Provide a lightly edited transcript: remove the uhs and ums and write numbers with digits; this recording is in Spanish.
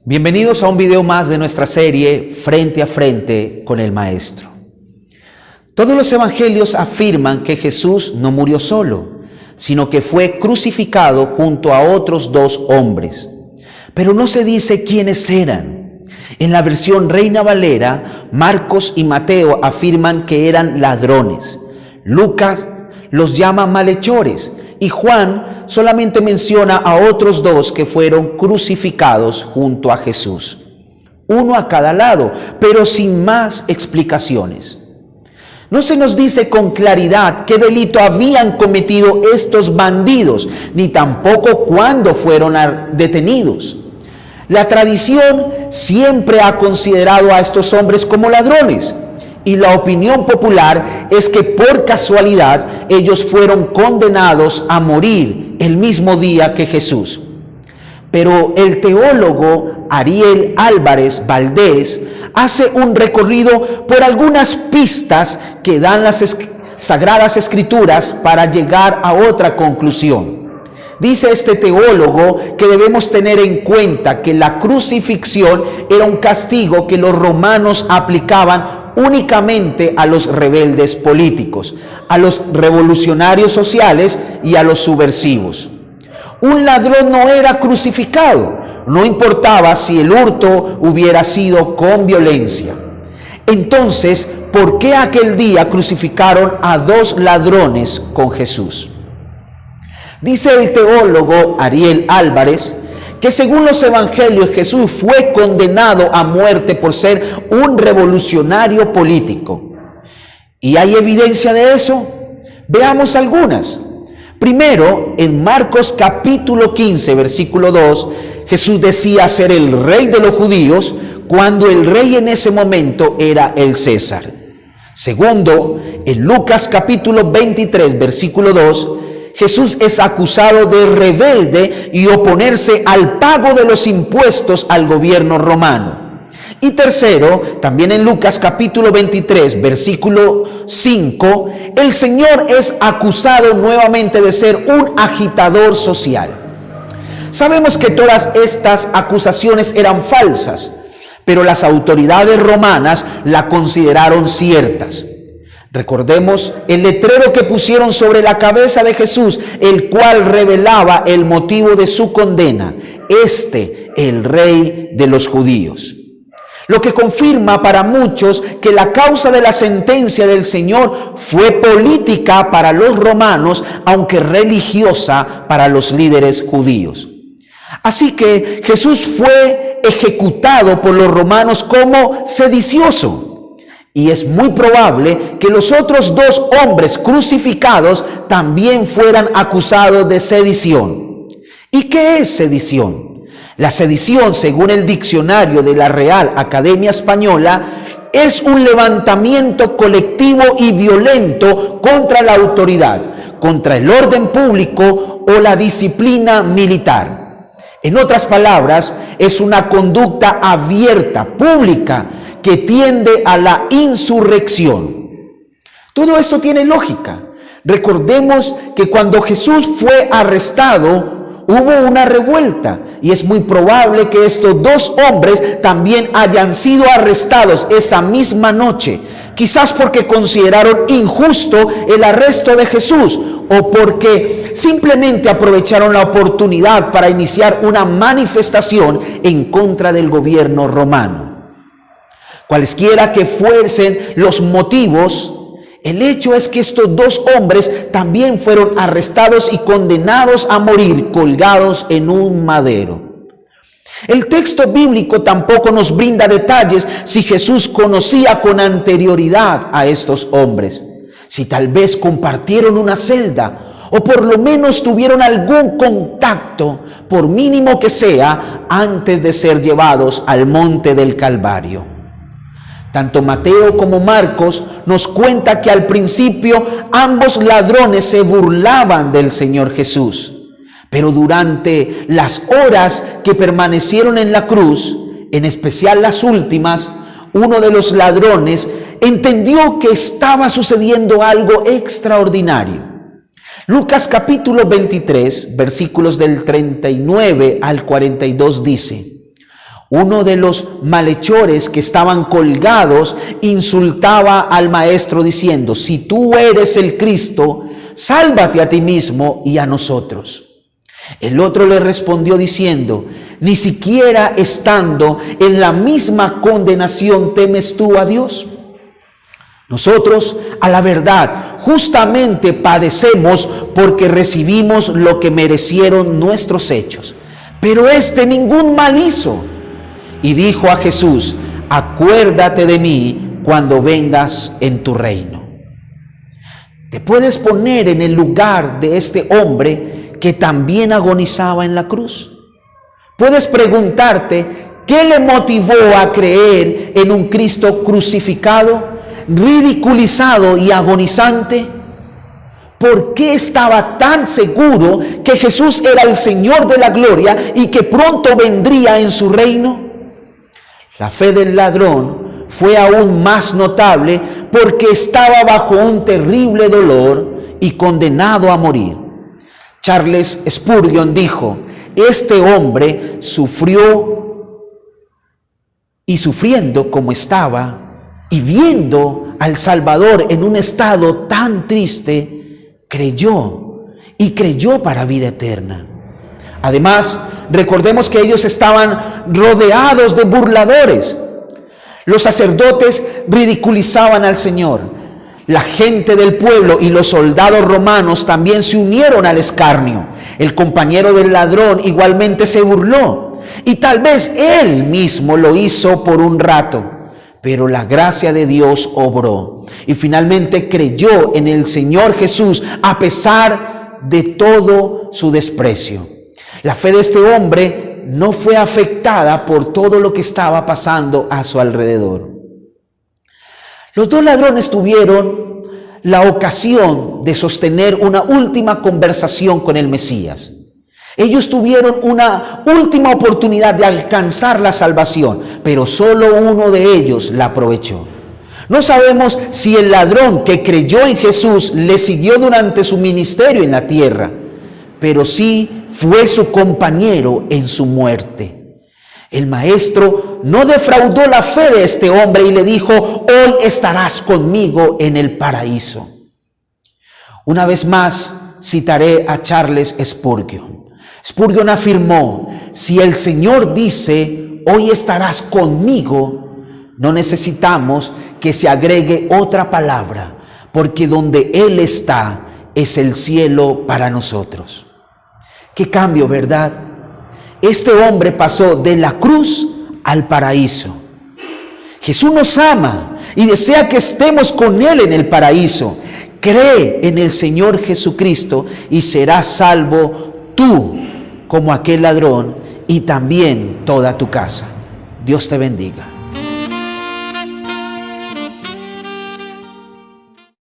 Bienvenidos a un video más de nuestra serie Frente a Frente con el Maestro. Todos los evangelios afirman que Jesús no murió solo, sino que fue crucificado junto a otros dos hombres. Pero no se dice quiénes eran. En la versión Reina Valera, Marcos y Mateo afirman que eran ladrones. Lucas los llama malhechores y Juan solamente menciona a otros dos que fueron crucificados junto a Jesús. Uno a cada lado, pero sin más explicaciones. No se nos dice con claridad qué delito habían cometido estos bandidos, ni tampoco cuándo fueron detenidos. La tradición siempre ha considerado a estos hombres como ladrones, y la opinión popular es que por casualidad ellos fueron condenados a morir el mismo día que Jesús. Pero el teólogo Ariel Álvarez Valdés hace un recorrido por algunas pistas que dan las Sagradas Escrituras para llegar a otra conclusión. Dice este teólogo que debemos tener en cuenta que la crucifixión era un castigo que los romanos aplicaban únicamente a los rebeldes políticos, a los revolucionarios sociales y a los subversivos. Un ladrón no era crucificado, no importaba si el hurto hubiera sido con violencia. Entonces, ¿por qué aquel día crucificaron a dos ladrones con Jesús? Dice el teólogo Ariel Álvarez que según los evangelios Jesús fue condenado a muerte por ser un revolucionario político. ¿Y hay evidencia de eso? Veamos algunas. Primero, en Marcos capítulo 15, versículo 2, Jesús decía ser el rey de los judíos cuando el rey en ese momento era el César. Segundo, en Lucas capítulo 23, versículo 2, Jesús es acusado de rebelde y oponerse al pago de los impuestos al gobierno romano. Y tercero, también en Lucas capítulo 23, versículo 5, el Señor es acusado nuevamente de ser un agitador social. Sabemos que todas estas acusaciones eran falsas, pero las autoridades romanas la consideraron ciertas. Recordemos el letrero que pusieron sobre la cabeza de Jesús, el cual revelaba el motivo de su condena: el rey de los judíos. Lo que confirma para muchos que la causa de la sentencia del Señor fue política para los romanos, aunque religiosa para los líderes judíos. Así que Jesús fue ejecutado por los romanos como sedicioso. Y es muy probable que los otros dos hombres crucificados también fueran acusados de sedición. ¿Y qué es sedición? La sedición, según el diccionario de la Real Academia Española, es un levantamiento colectivo y violento contra la autoridad, contra el orden público o la disciplina militar. En otras palabras, es una conducta abierta, pública, que tiende a la insurrección. Todo esto tiene lógica. Recordemos que cuando Jesús fue arrestado, hubo una revuelta, y es muy probable que estos dos hombres también hayan sido arrestados esa misma noche, quizás porque consideraron injusto el arresto de Jesús, o porque simplemente aprovecharon la oportunidad para iniciar una manifestación en contra del gobierno romano. Cualesquiera que fuesen los motivos, el hecho es que estos dos hombres también fueron arrestados y condenados a morir colgados en un madero. El texto bíblico tampoco nos brinda detalles si Jesús conocía con anterioridad a estos hombres, si tal vez compartieron una celda o por lo menos tuvieron algún contacto, por mínimo que sea, antes de ser llevados al monte del Calvario. Tanto Mateo como Marcos nos cuenta que al principio ambos ladrones se burlaban del Señor Jesús, pero durante las horas que permanecieron en la cruz, en especial las últimas, uno de los ladrones entendió que estaba sucediendo algo extraordinario. Lucas capítulo 23, versículos del 39 al 42 dice: Uno de los malhechores que estaban colgados insultaba al maestro diciendo: si tú eres el Cristo, sálvate a ti mismo y a nosotros. El otro le respondió diciendo: ni siquiera estando en la misma condenación temes tú a Dios. Nosotros, a la verdad, justamente padecemos porque recibimos lo que merecieron nuestros hechos. Pero este ningún mal hizo. Y dijo a Jesús: acuérdate de mí cuando vengas en tu reino. Te puedes poner en el lugar de este hombre que también agonizaba en la cruz. Puedes preguntarte, ¿qué le motivó a creer en un Cristo crucificado, ridiculizado y agonizante? ¿Por qué estaba tan seguro que Jesús era el Señor de la gloria y que pronto vendría en su reino? La fe del ladrón fue aún más notable porque estaba bajo un terrible dolor y condenado a morir. Charles Spurgeon dijo: este hombre sufrió y sufriendo como estaba y viendo al Salvador en un estado tan triste, creyó para vida eterna. Además, recordemos que ellos estaban rodeados de burladores. Los sacerdotes ridiculizaban al Señor. La gente del pueblo y los soldados romanos también se unieron al escarnio. El compañero del ladrón igualmente se burló. Y tal vez él mismo lo hizo por un rato. Pero la gracia de Dios obró. Y finalmente creyó en el Señor Jesús a pesar de todo su desprecio. La fe de este hombre no fue afectada por todo lo que estaba pasando a su alrededor. Los dos ladrones tuvieron la ocasión de sostener una última conversación con el Mesías. Ellos tuvieron una última oportunidad de alcanzar la salvación, pero solo uno de ellos la aprovechó. No sabemos si el ladrón que creyó en Jesús le siguió durante su ministerio en la tierra, pero sí fue su compañero en su muerte. El maestro no defraudó la fe de este hombre y le dijo: hoy estarás conmigo en el paraíso. Una vez más citaré a Charles Spurgeon. Spurgeon afirmó: si el Señor dice hoy estarás conmigo, no necesitamos que se agregue otra palabra, porque donde Él está es el cielo para nosotros. Qué cambio, ¿verdad? Este hombre pasó de la cruz al paraíso. Jesús nos ama y desea que estemos con Él en el paraíso. Cree en el Señor Jesucristo y serás salvo tú, como aquel ladrón, y también toda tu casa. Dios te bendiga.